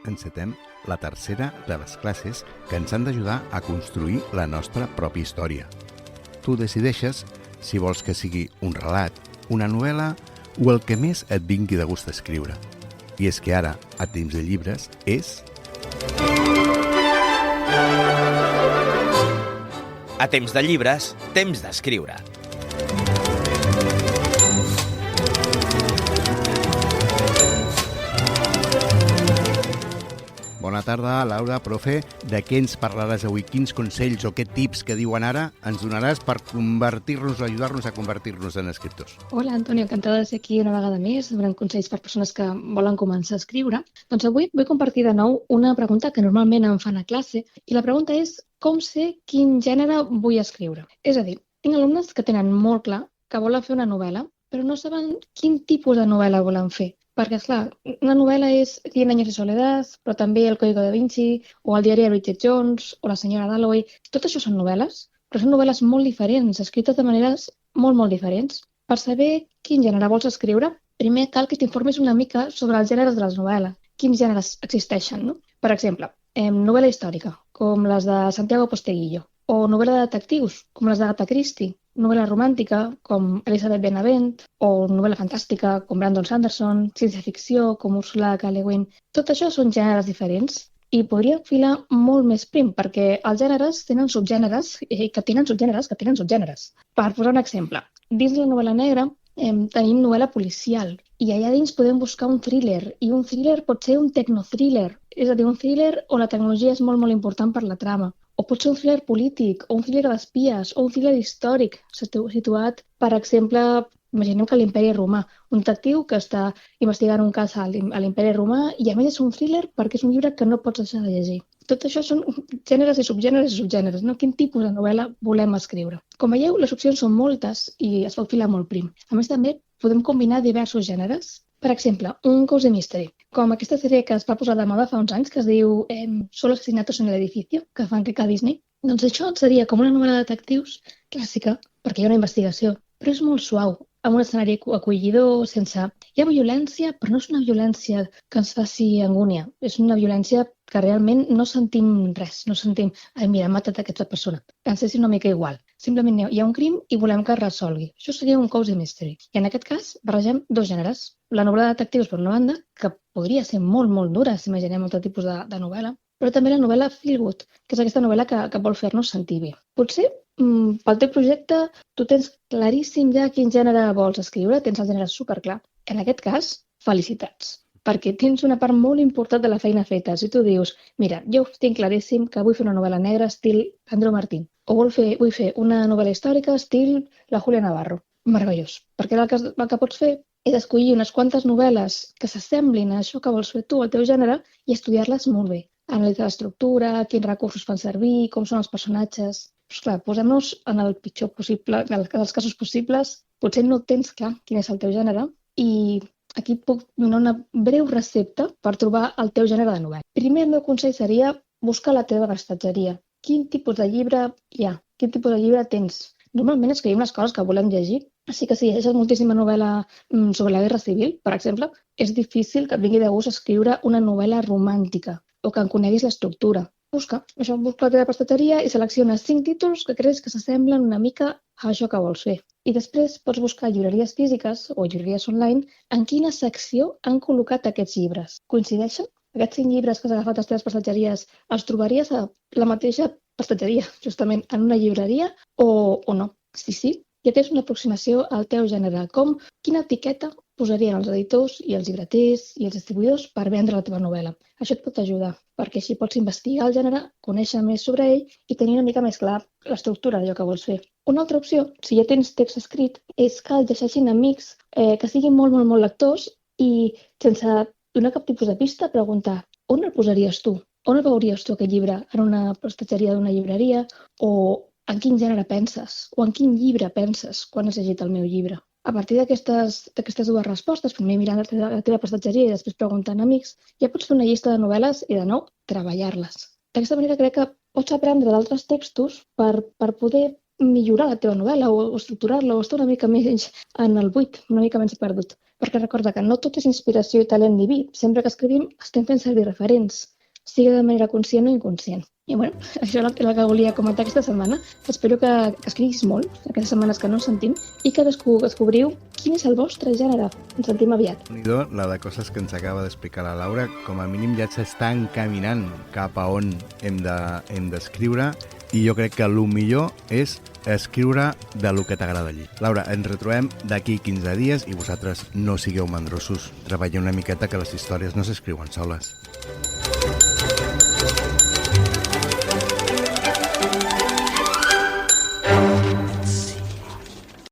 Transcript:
encetem la tercera de les classes que ens han d'ajudar a construir la nostra pròpia història. Tu decideixes si vols que sigui un relat, una novel·la o el que més et vingui de gust escriure. I és que ara, a Temps de Llibres, és... A Temps de Llibres, temps d'escriure. Bona tarda, Laura, profe. De què ens parlaràs avui? Quins consells o què tips que diuen ara ens donaràs per convertir-nos o ajudar-nos a convertir-nos en escriptors? Hola, Antonio, encantada de ser aquí una vegada més, donant consells per persones que volen començar a escriure. Doncs avui vull compartir de nou una pregunta que normalment em fan a classe i la pregunta és com sé quin gènere vull escriure? És a dir, tinc alumnes que tenen molt clar que volen fer una novel·la, però no saben quin tipus de novel·la volen fer. Perquè, esclar, una novel·la és Cien años de soledad, però també El Código da Vinci, o El diari de Bridget Jones, o La senyora Dalloway. Tot això són novel·les, però són novel·les molt diferents, escrites de maneres molt diferents. Per saber quin gènere vols escriure, primer cal que t'informis una mica sobre els gèneres de les novel·les, quins gèneres existeixen, no? Per exemple, novel·la històrica, com les de Santiago Posteguillo, o novel·la de detectius, com les d'Agatha Christie, novel·la romàntica, com Elizabeth Benavent, o novel·la fantàstica, com Brandon Sanderson, ciència-ficció, com Ursula K. Le Guin. Tot això són gèneres diferents i podria filar molt més prim, perquè els gèneres tenen subgèneres que tenen subgèneres. Per posar un exemple, dins la novel·la negra tenim novel·la policial i allà dins podem buscar un thriller i un thriller pot ser un tecnothriller, és a dir, un thriller on la tecnologia és molt important per la trama. O pot ser un thriller polític, o un thriller d'espies, o un thriller històric, situat, per exemple, imaginem que a l'Imperi Romà, un detectiu que està investigant un cas a l'Imperi Romà i a més és un thriller perquè és un llibre que no pots deixar de llegir. Tot això són gèneres i subgèneres, no? Quin tipus de novel·la volem escriure. Com veieu, les opcions són moltes i es pot filar molt prim. A més, també podem combinar diversos gèneres. Per exemple, un cozy mystery, com aquesta sèrie que es va posar de moda fa uns anys, que es diu Solo asesinatos en el edificio, que fan que a Disney. Doncs això seria com una novel·la de detectius clàssica, perquè hi ha una investigació, però és molt suau, amb un escenari acollidor, sense... Hi ha violència, però no és una violència que ens faci angúnia. És una violència que realment no sentim res, no sentim, ai, mira, ha matat aquesta persona. Ens és una mica igual. Simplement hi ha un crim i volem que es resolgui. Això seria un cozy mystery. I en aquest cas barregem dos gèneres. La novel·la de detectius, per una banda, que podria ser molt dura, si imaginem altre tipus de novel·la, però també la novel·la feel good, que és aquesta novel·la que vol fer-nos sentir bé. Potser pel teu projecte tu tens claríssim ja quin gènere vols escriure, tens el gènere superclar. En aquest cas, felicitats, perquè tens una part molt important de la feina feta. Si tu dius, mira, jo tinc claríssim que vull fer una novel·la negra estil Andreu Martín, o vull fer una novel·la històrica estil la Julia Navarro. Meravellós, perquè el que pots fer és escollir unes quantes novel·les que s'assemblin a això que vols fer tu, al teu gènere, i estudiar-les molt bé. Analitzar l'estructura, quins recursos fan servir, com són els personatges... Però clar, posem-nos en el pitjor possible, en els casos possibles. Potser no tens clar quin és el teu gènere i aquí et puc donar una breu recepta per trobar el teu gènere de novel·la. Primer, el meu consell seria buscar la teva prestatgeria. Quin tipus de llibre hi ha? Quin tipus de llibre tens? Normalment escrivim les coses que volem llegir, així que si llegeixes moltíssima novel·la sobre la Guerra Civil, per exemple, és difícil que et vingui de gust escriure una novel·la romàntica o que en coneguis l'estructura. Busca la teva prestatgeria i selecciona 5 títols que creus que s'assemblen una mica a això que vols fer. I després pots buscar llibreries físiques o llibreries online en quina secció han col·locat aquests llibres. Coincideixen? Aquests 5 llibres que has agafat a les teves prestatgeries els trobaries a la mateixa prestatgeria, justament en una llibreria o no? Sí, ja tens una aproximació al teu gènere. Quina etiqueta posarien els editors i els llibreters i els distribuïdors per vendre la teva novel·la. Això et pot ajudar, perquè així pots investigar el gènere, conèixer més sobre ell i tenir una mica més clar l'estructura d'allò que vols fer. Una altra opció, si ja tens text escrit, és que el llegeixin amics que siguin molt lectors i sense donar cap tipus de pista, preguntar on el posaries tu? On el veuries tu aquest llibre? En una prestatgeria d'una llibreria? O en quin gènere penses? O en quin llibre penses quan has llegit el meu llibre? A partir d'aquestes dues respostes, primer mirant la teva prestatgeria i després preguntant a amics, ja pots fer una llista de novel·les i, de nou, treballar-les. D'aquesta manera crec que pots aprendre d'altres textos per poder millorar la teva novel·la o estructurar-la o estar una mica més en el buit, una mica menys perdut. perquè recorda que no tot és inspiració i talent diví. Sempre que escrivim estem fent servir referents, sigui de manera conscient o inconscient. I bueno, això és el que volia comentar aquesta setmana. Espero que escriguis molt, aquestes setmanes que no ens sentim, i que descobriu quin és el vostre gènere. Ens sentim aviat. Déu-n'hi-do, la de coses que ens acaba d'explicar la Laura, com a mínim ja s'està encaminant cap a on hem d'escriure, i jo crec que el millor és escriure de lo que t'agrada llegir. Laura, ens retrobem d'aquí 15 dies i vosaltres no sigueu mandrosos. Treballeu una miqueta, que les històries no s'escriuen soles.